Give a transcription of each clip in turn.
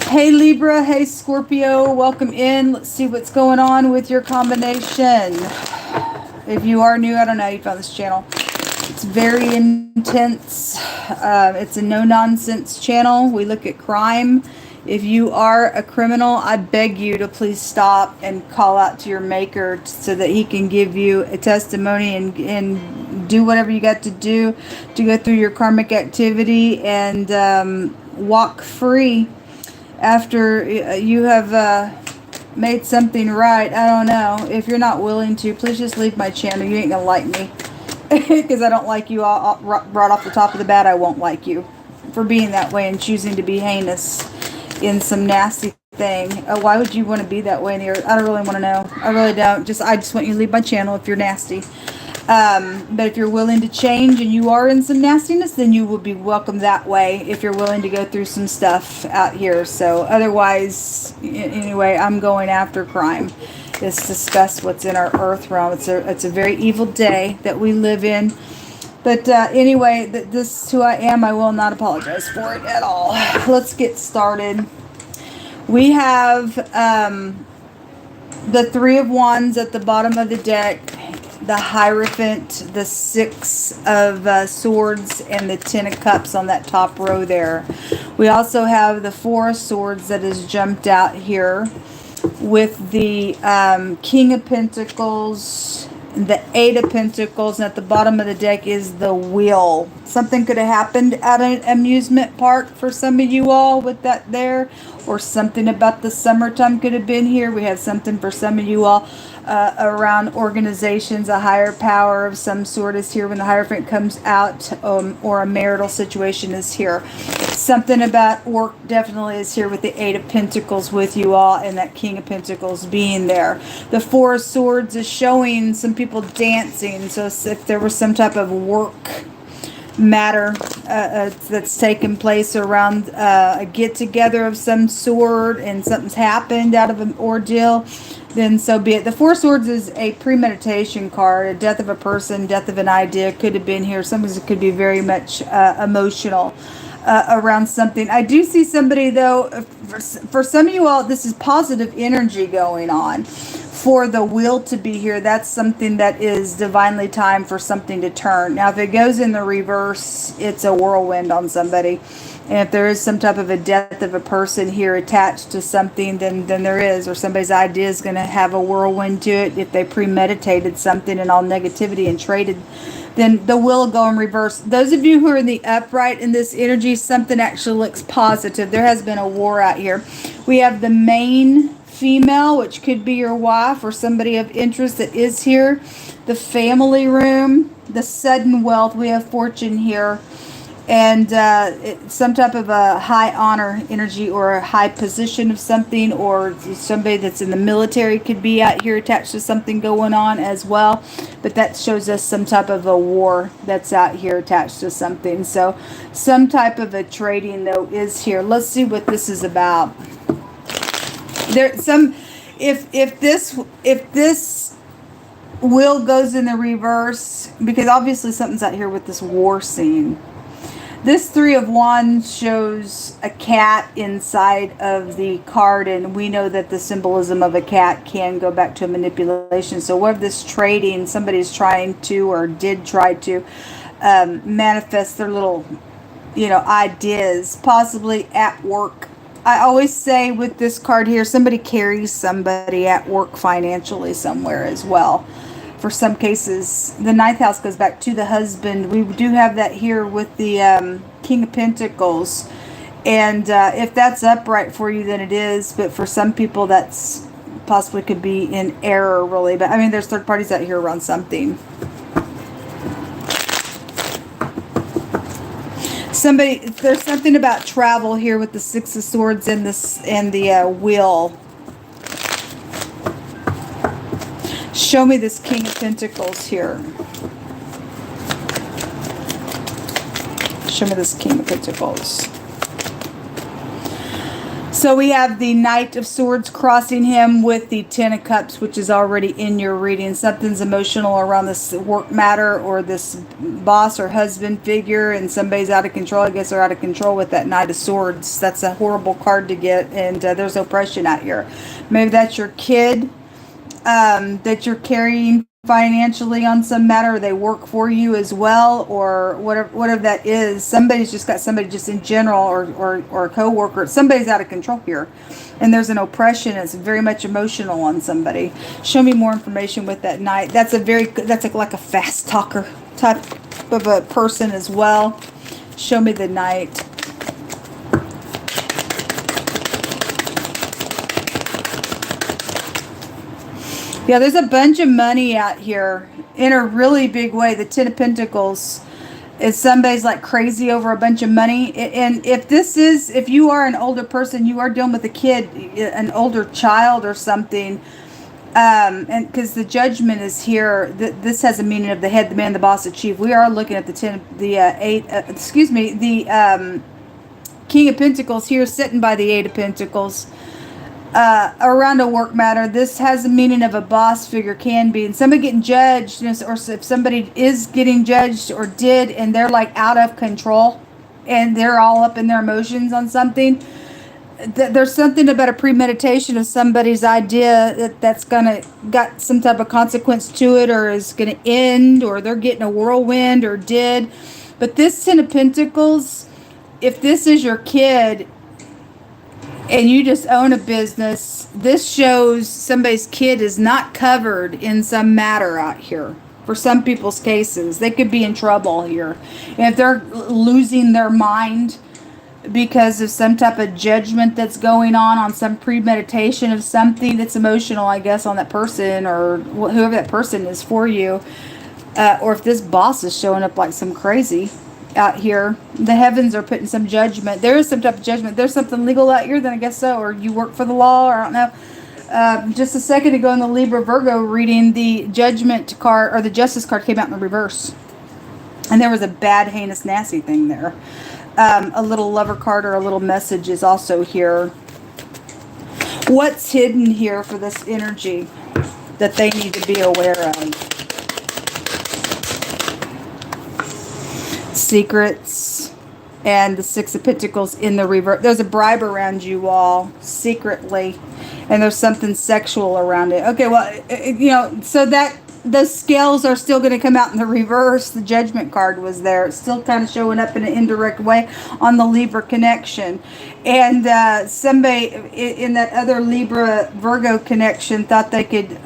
Hey Libra, hey Scorpio, welcome in. Let's see what's going on with your combination. If you are new, I don't know how you found this channel. It's very intense. It's a no-nonsense channel. We look at crime. If you are a criminal, I beg you to please stop and call out to your maker so that he can give you a testimony and do whatever you got to do to go through your karmic activity and walk free after you have made something right. I don't know. If you're not willing to, please just leave my channel. You ain't gonna like me. Because I don't like you all right off the top of the bat. I won't like you for being that way and choosing to be heinous in some nasty thing. Why would you want to be that way in the earth? I don't really want to know. I really don't. I just want you to leave my channel if you're nasty. But if you're willing to change and you are in some nastiness, then you will be welcome that way if you're willing to go through some stuff out here. So otherwise, anyway, I'm going after crime. Let's discuss what's in our earth realm. It's a very evil day that we live in. But anyway, this is who I am. I will not apologize for it at all. Let's get started. We have the Three of Wands at the bottom of the deck, the Hierophant, the Six of Swords, and the Ten of Cups on that top row there. We also have the Four of Swords that has jumped out here with the King of Pentacles, the Eight of Pentacles, and at the bottom of the deck is the Wheel. Something could have happened at an amusement park for some of you all with that there, or something about the summertime could have been here. We have something for some of you all around organizations. A higher power of some sort is here when the Hierophant comes out, or a marital situation is here. Something about work definitely is here with the Eight of Pentacles with you all, and that King of Pentacles being there. The Four of Swords is showing some people dancing. So if there was some type of work matter that's taken place around a get-together of some sort and something's happened out of an ordeal, then so be it. The Four Swords is a premeditation card, a death of a person, death of an idea could have been here. Sometimes it could be very much emotional around something. I do see somebody, though, for some of you all, this is positive energy going on. For the Wheel to be here, that's something that is divinely timed for something to turn. Now, if it goes in the reverse, it's a whirlwind on somebody. And if there is some type of a death of a person here attached to something, then there is. Or somebody's idea is going to have a whirlwind to it. If they premeditated something and all negativity and traded, then the Wheel will go in reverse. Those of you who are in the upright in this energy, something actually looks positive. There has been a war out here. We have the main female, which could be your wife or somebody of interest that is here. The family room, the sudden wealth. We have fortune here. And some type of a high honor energy or a high position of something, or somebody that's in the military could be out here attached to something going on as well. But that shows us some type of a war that's out here attached to something. So some type of a trading, though, is here. Let's see what this is about. If this Wheel goes in the reverse, because obviously something's out here with this war scene. This Three of Wands shows a cat inside of the card, and we know that the symbolism of a cat can go back to manipulation. So what this trading, somebody's trying to or did try to manifest their little, ideas, possibly at work. I always say with this card here, somebody carries somebody at work financially somewhere as well. For some cases, the ninth house goes back to the husband. We do have that here with the King of Pentacles. And if that's upright for you, then it is. But for some people, that's possibly could be in error, really. But, I mean, there's third parties out here around something. There's something about travel here with the Six of Swords and the Wheel. Show me this King of Pentacles here. Show me this King of Pentacles. So we have the Knight of Swords crossing him with the Ten of Cups, which is already in your reading. Something's emotional around this work matter or this boss or husband figure, and somebody's out of control. I guess they're out of control with that Knight of Swords. That's a horrible card to get, and there's oppression out here. Maybe that's your kid that you're carrying financially on some matter, or they work for you as well, or whatever that is. Somebody's just got somebody just in general, or a co-worker. Somebody's out of control here, and there's an oppression. It's very much emotional on somebody. Show me more information with that Knight. That's like a fast talker type of a person as well. Show me the Knight. Yeah, there's a bunch of money out here in a really big way. The Ten of Pentacles is somebody's like crazy over a bunch of money. And if you are an older person, you are dealing with a kid, an older child or something. And because the Judgment is here, this has a meaning of the head, the man, the boss, the chief. We are looking at the King of Pentacles here, sitting by the Eight of Pentacles. Around a work matter. This has the meaning of a boss figure, can be, and somebody getting judged, or if somebody is getting judged or did, and they're like out of control and they're all up in their emotions on something. There's something about a premeditation of somebody's idea that's got some type of consequence to it, or is gonna end, or they're getting a whirlwind or did. But this Ten of Pentacles, if this is your kid and you just own a business, this shows somebody's kid is not covered in some matter out here. For some people's cases, they could be in trouble here. And if they're losing their mind because of some type of judgment that's going on some premeditation of something that's emotional, I guess, on that person, or whoever that person is for you. Or if this boss is showing up like some crazy out here, the heavens are putting some judgment. There is some type of judgment. There's something legal out here, then I guess so, or you work for the law, or I don't know. Just a second ago in the Libra Virgo reading, the Judgment card, or the Justice card, came out in the reverse, and there was a bad, heinous, nasty thing there. A little Lover card or a little message is also here. What's hidden here for this energy that they need to be aware of? Secrets, and the Six of Pentacles in the reverse. There's a bribe around you all secretly, and there's something sexual around it. Okay, well, so that the scales are still going to come out in the reverse. The Judgment card was there. It's still kind of showing up in an indirect way on the Libra connection. And somebody in that other Libra Virgo connection thought they could,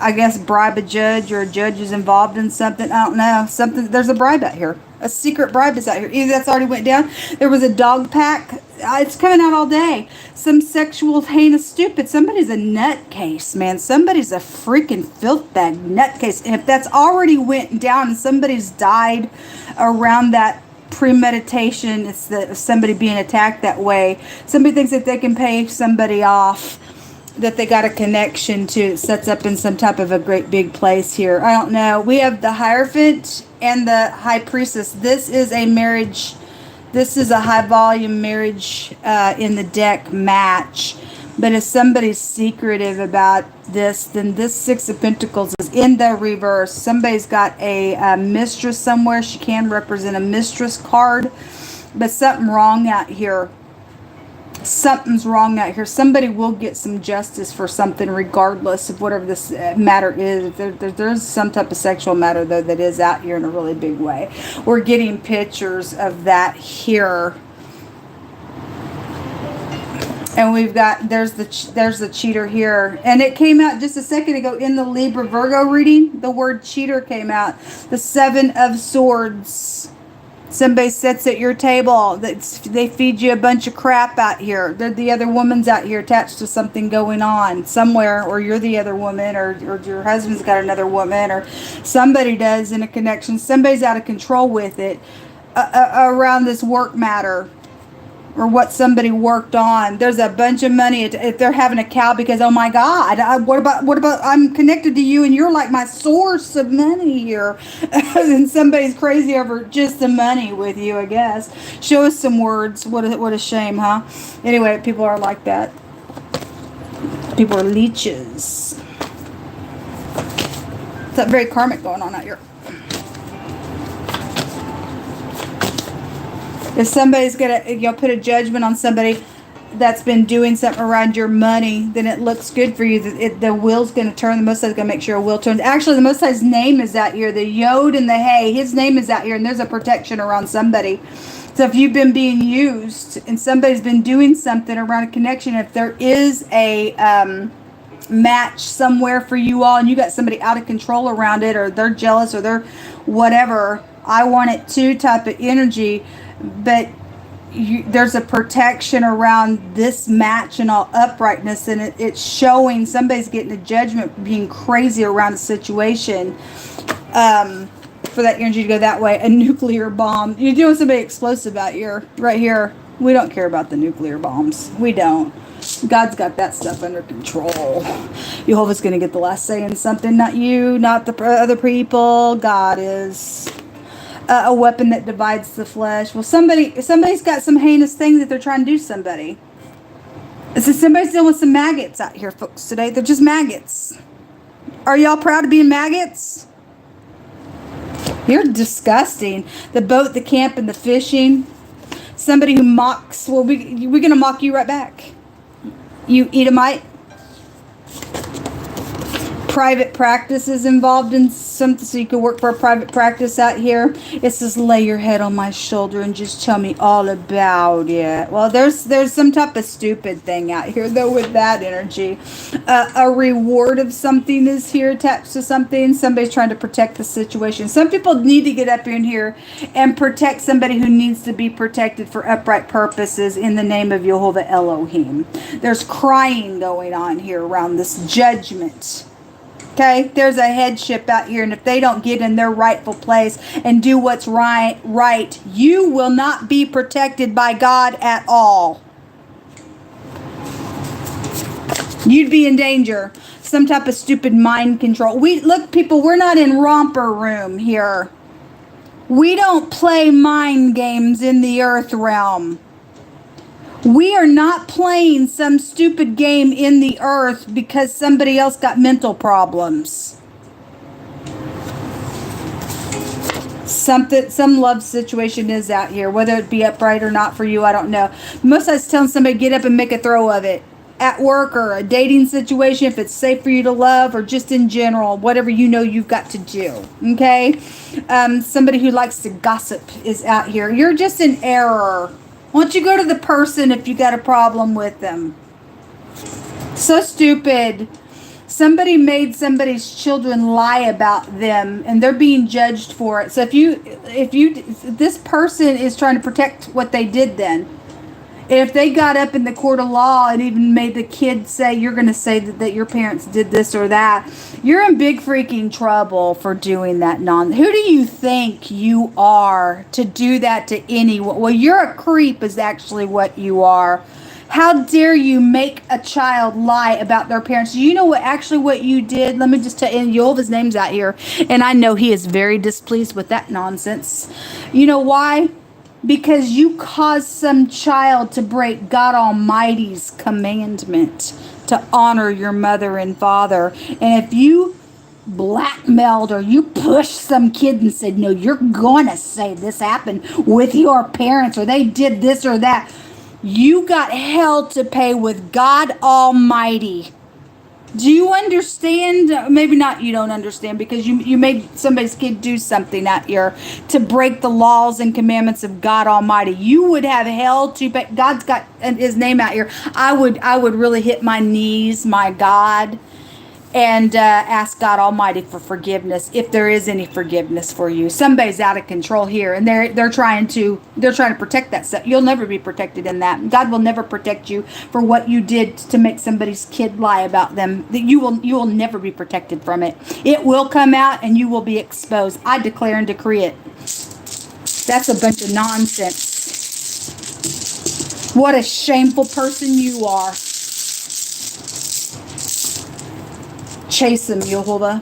I guess, bribe a judge, or a judge is involved in something. I don't know. There's a bribe out here. A secret bribe is out here. Either that's already went down. There was a dog pack. It's coming out all day. Some sexual, heinous, stupid. Somebody's a nutcase, man. Somebody's a freaking filth bag nutcase. And if that's already went down and somebody's died around that premeditation, it's somebody being attacked that way. Somebody thinks that they can pay somebody off that they got a connection to. It sets up in some type of a great big place here. I don't know. We have the Hierophant and the High Priestess. This is a marriage. This is a high volume marriage in the deck match. But if somebody's secretive about this, then this Six of Pentacles is in the reverse. Somebody's got a mistress somewhere. She can represent a mistress card. But something wrong out here. Something's wrong out here. Somebody will get some justice for something, regardless of whatever this matter is. There's some type of sexual matter, though, that is out here in a really big way. We're getting pictures of that here. And we've got, there's the cheater here. And it came out just a second ago in the Libra Virgo reading. The word cheater came out. The Seven of Swords. Somebody sits at your table. They feed you a bunch of crap out here. The other woman's out here attached to something going on somewhere, or you're the other woman, or your husband's got another woman, or somebody does in a connection. Somebody's out of control with it around this work matter. or what somebody worked on. There's a bunch of money if they're having a cow because, oh my God, what about I'm connected to you and you're like my source of money here. And somebody's crazy over just the money with you, I guess. Show us some words. What a shame, huh? Anyway, people are like that. People are leeches. It's that very karmic going on out here. If somebody's gonna put a judgment on somebody that's been doing something around your money, then it looks good for you. The wheel's gonna turn. The Most High is gonna make sure a wheel turns. Actually, the Most High's name is out here. The Yod and the Hey, His name is out here, and there's a protection around somebody. So if you've been being used and somebody's been doing something around a connection, if there is a match somewhere for you all, and you got somebody out of control around it, or they're jealous, or they're whatever, I want it too type of energy. But there's a protection around this match and all uprightness, and it's showing somebody's getting a judgment, being crazy around a situation, for that energy to go that way. A nuclear bomb. You're doing somebody explosive out here, right here. We don't care about the nuclear bombs. We don't. God's got that stuff under control. Jehovah's going to get the last say in something, not you, not the other people. God is. A weapon that divides the flesh. Well, somebody's got some heinous things that they're trying to do to somebody. So somebody's dealing with some maggots out here, folks, today. They're just maggots. Are y'all proud of being maggots? You're disgusting. The boat, the camp, and the fishing. Somebody who mocks. Well, we're going to mock you right back. You Edomite. Private practice is involved in something, so you could work for a private practice out here. It says, lay your head on my shoulder and just tell me all about it. Well, there's some type of stupid thing out here, though, with that energy. A reward of something is here attached to something. Somebody's trying to protect the situation. Some people need to get up in here and protect somebody who needs to be protected for upright purposes in the name of Jehovah Elohim. There's crying going on here around this judgment. Okay, there's a headship out here, and if they don't get in their rightful place and do what's right, you will not be protected by God at all. You'd be in danger. Some type of stupid mind control. Look, people, we're not in romper room here. We don't play mind games in the earth realm. We are not playing some stupid game in the earth because somebody else got mental problems. Some love situation is out here, whether it be upright or not for you, I don't know. Most times telling somebody get up and make a throw of it. At work or a dating situation, if it's safe for you to love, or just in general, whatever you know you've got to do. Okay? Somebody who likes to gossip is out here. You're just in error. Why don't you go to the person if you got a problem with them? So stupid. Somebody made somebody's children lie about them, and they're being judged for it. So this person is trying to protect what they did then. If they got up in the court of law and even made the kid say, you're going to say that your parents did this or that, you're in big freaking trouble for doing that nonsense. Who do you think you are to do that to anyone? Well, you're a creep is actually what you are. How dare you make a child lie about their parents? Do you know what you did? Let me just tell you, Jehovah's name's out here, and I know he is very displeased with that nonsense. You know why? Because you caused some child to break God Almighty's commandment to honor your mother and father. And if you blackmailed or you pushed some kid and said, no, you're going to say this happened with your parents or they did this or that, you got hell to pay with God Almighty. Do you understand? Maybe not, you don't understand, because you made somebody's kid do something out here to break the laws and commandments of God Almighty. You would have hell to pay. God's got his name out here. I would really hit my knees, my God, and ask God Almighty for forgiveness, if there is any forgiveness for you. Somebody's out of control here, and they're trying to protect that stuff. You'll never be protected in that. God will never protect you for what you did to make somebody's kid lie about them. That you will never be protected from it. It will come out, and you will be exposed. I declare and decree it. That's a bunch of nonsense. What a shameful person you are. Chase him, Yehovah.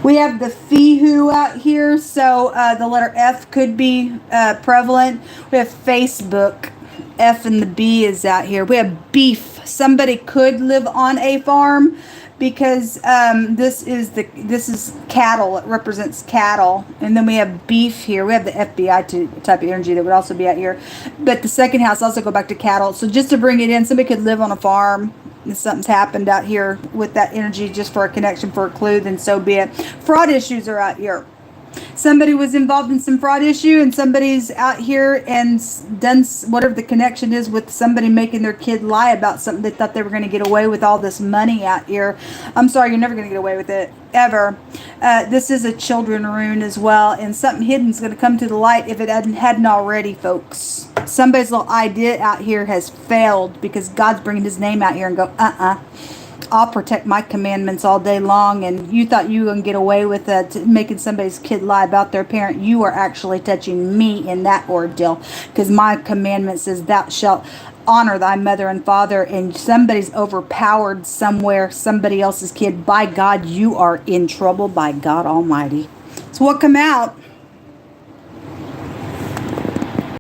We have the Fehu out here, so the letter F could be prevalent. We have Facebook. F and the B is out here. We have beef. Somebody could live on a farm because this is cattle. It represents cattle. And then we have beef here. We have the FBI type of energy that would also be out here. But the second house also go back to cattle. So just to bring it in, somebody could live on a farm. If something's happened out here with that energy just for a connection, for a clue, then so be it. Fraud issues are out here. Somebody was involved in some fraud issue and somebody's out here and done whatever the connection is with somebody making their kid lie about something. They thought they were going to get away with all this money out here. I'm sorry, you're never going to get away with it, ever. This is a children rune as well, and something hidden is going to come to the light if it hadn't already, folks. Somebody's little idea out here has failed because God's bringing his name out here and go, I'll protect my commandments all day long, and you thought you were going to get away with making somebody's kid lie about their parent. You are actually touching me in that ordeal, because my commandment says thou shalt honor thy mother and father, and somebody's overpowered somewhere somebody else's kid. By God, you are in trouble, by God Almighty. So what come out?